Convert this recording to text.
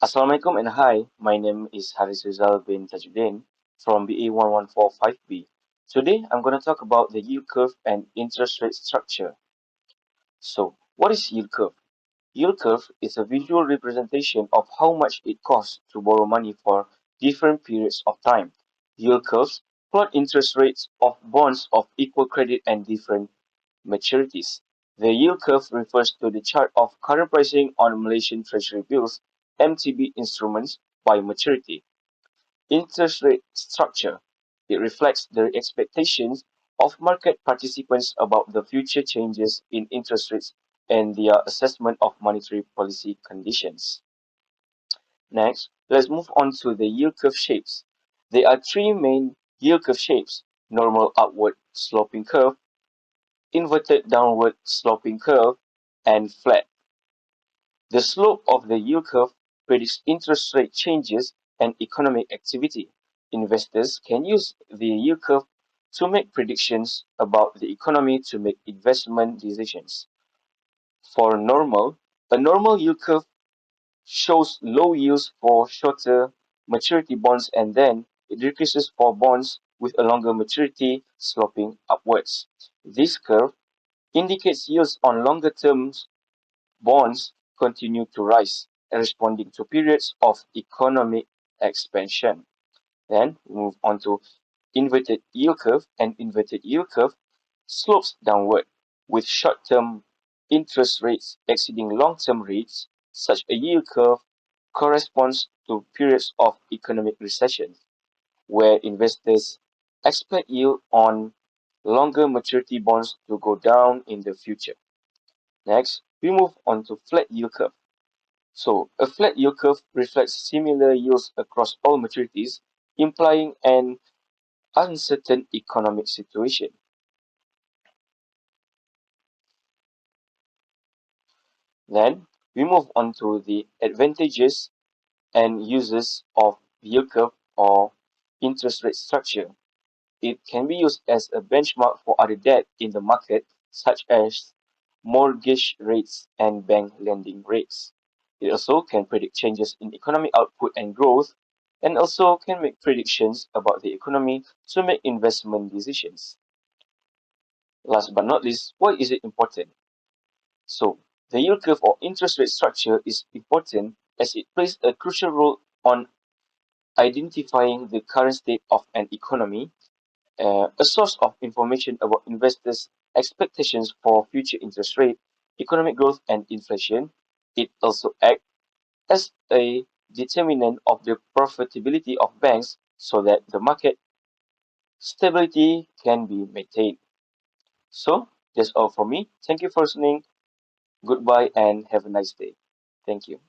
Assalamualaikum and hi, my name is Haris Rizal bin Tajuddin from BA1145B. Today I'm going to talk about the yield curve and interest rate structure. So, what is yield curve? Yield curve is a visual representation of how much it costs to borrow money for different periods of time. Yield curves plot interest rates of bonds of equal credit and different maturities. The yield curve refers to the chart of current pricing on Malaysian Treasury bills (MTB) instruments by maturity. Interest rate structure. It reflects the expectations of market participants about the future changes in interest rates and their assessment of monetary policy conditions. Next, let's move on to the yield curve shapes. There are three main yield curve shapes: normal upward sloping curve, inverted downward sloping curve, and flat. The slope of the yield curve predicts interest rate changes and economic activity. Investors can use the yield curve to make predictions about the economy to make investment decisions. For a normal yield curve shows low yields for shorter maturity bonds and then it decreases for bonds with a longer maturity sloping upwards. This curve indicates yields on longer terms bonds continue to rise, responding to periods of economic expansion. Then we move on to inverted yield curve. An inverted yield curve slopes downward with short-term interest rates exceeding long-term rates. Such a yield curve corresponds to periods of economic recession, where investors expect yield on longer maturity bonds to go down in the future. Next, we move on to flat yield curve. So, a flat yield curve reflects similar yields across all maturities, implying an uncertain economic situation. Then, we move on to the advantages and uses of yield curve or interest rate structure. It can be used as a benchmark for other debt in the market, such as mortgage rates and bank lending rates. It also can predict changes in economic output and growth, and also can make predictions about the economy to make investment decisions. Last but not least, why is it important? So, the yield curve or interest rate structure is important as it plays a crucial role on identifying the current state of an economy, a source of information about investors' expectations for future interest rate, economic growth, and inflation. It also acts as a determinant of the profitability of banks so that the market stability can be maintained. So, that's all from me. Thank you for listening. Goodbye and have a nice day. Thank you.